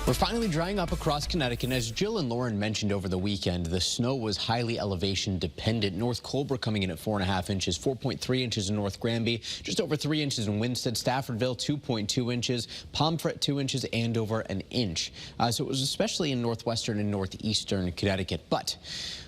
We're finally drying up across Connecticut, and as Jill and Lauren mentioned over the weekend, the snow was highly elevation dependent. North Colebrook coming in at 4.5 inches, 4.3 inches in North Granby, just over 3 inches in Winsted, Staffordville 2.2 inches, Pomfret 2 inches, Andover an inch. So it was especially in northwestern and northeastern Connecticut. But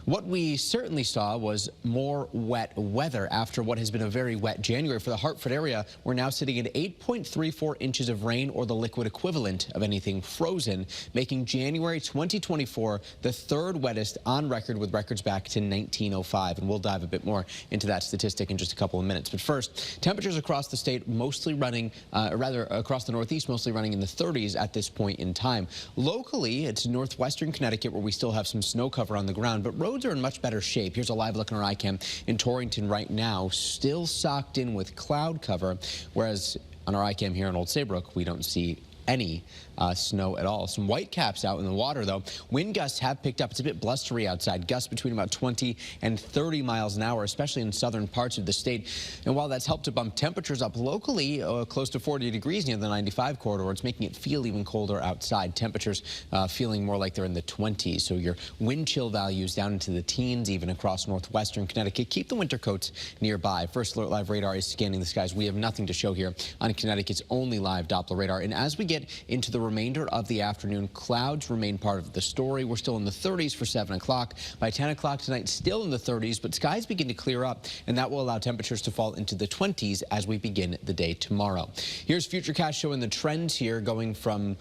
what we certainly saw was more wet weather after what has been a very wet January. For the Hartford area, we're now sitting at 8.34 inches of rain, or the liquid equivalent of anything frozen, making January 2024 the third wettest on record, with records back to 1905. And we'll dive a bit more into that statistic in just a couple of minutes. But first, temperatures across the state mostly running, across the Northeast, mostly running in the 30s at this point in time. Locally, it's northwestern Connecticut where we still have some snow cover on the ground, but roads are in much better shape. Here's a live look on our iCam in Torrington right now, still socked in with cloud cover, whereas on our iCam here in Old Saybrook, we don't see any snow at all. Some white caps out in the water, though. Wind gusts have picked up. It's a bit blustery outside. Gusts between about 20 and 30 miles an hour, especially in southern parts of the state. And while that's helped to bump temperatures up locally, close to 40 degrees near the 95 corridor, it's making it feel even colder outside. Temperatures feeling more like they're in the 20s. So your wind chill values down into the teens, even across northwestern Connecticut. Keep the winter coats nearby. First Alert Live radar is scanning the skies. We have nothing to show here on Connecticut's only live Doppler radar. And as we get into the remainder of the afternoon, clouds remain part of the story. We're still in the 30s for 7 o'clock. By 10 o'clock tonight, still in the 30s, but skies begin to clear up, and that will allow temperatures to fall into the 20s as we begin the day tomorrow. Here's Futurecast showing the trends here, going from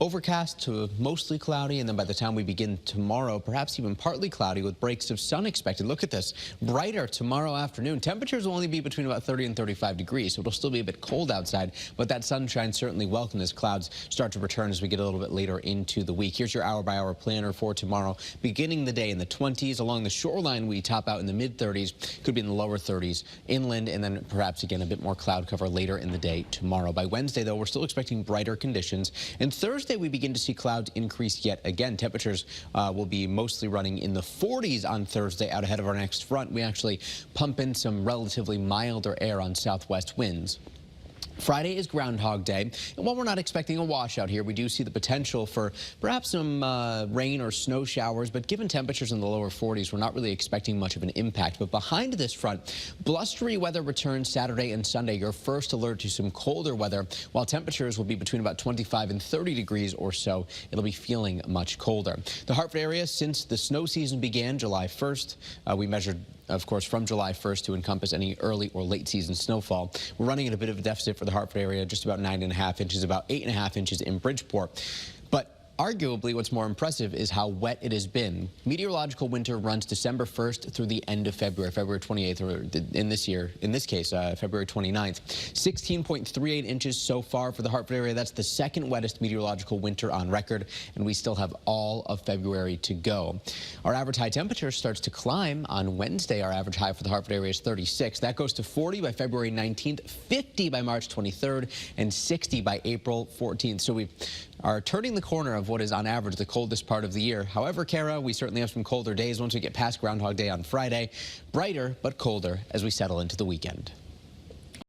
overcast to mostly cloudy, and then by the time we begin tomorrow, perhaps even partly cloudy with breaks of sun expected. Look at this. Brighter tomorrow afternoon. Temperatures will only be between about 30 and 35 degrees, so it'll still be a bit cold outside, but that sunshine certainly welcome as clouds start to return as we get a little bit later into the week. Here's your hour-by-hour planner for tomorrow. Beginning the day in the 20s. Along the shoreline, we top out in the mid-30s. Could be in the lower 30s inland, and then perhaps again a bit more cloud cover later in the day tomorrow. By Wednesday, though, we're still expecting brighter conditions, and Thursday we begin to see clouds increase yet again. Temperatures will be mostly running in the 40s on Thursday out ahead of our next front. We actually pump in some relatively milder air on southwest winds. Friday is Groundhog Day, and while we're not expecting a washout here, we do see the potential for perhaps some rain or snow showers, but given temperatures in the lower 40s, we're not really expecting much of an impact. But behind this front, blustery weather returns Saturday and Sunday, your first alert to some colder weather, while temperatures will be between about 25 and 30 degrees or so. It'll be feeling much colder. The Hartford area, since the snow season began July 1st, we measured, of course, from July 1st to encompass any early or late season snowfall. We're running at a bit of a deficit for the Hartford area, just about 9.5 inches, about 8.5 inches in Bridgeport. But arguably, what's more impressive is how wet it has been. Meteorological winter runs December 1st through the end of February, February 28th, or in this case, February 29th. 16.38 inches so far for the Hartford area. That's the second wettest meteorological winter on record, and we still have all of February to go. Our average high temperature starts to climb on Wednesday. Our average high for the Hartford area is 36. That goes to 40 by February 19th, 50 by March 23rd, and 60 by April 14th. So we are turning the corner of what is on average the coldest part of the year. However, Kara, we certainly have some colder days once we get past Groundhog Day on Friday. Brighter but colder as we settle into the weekend.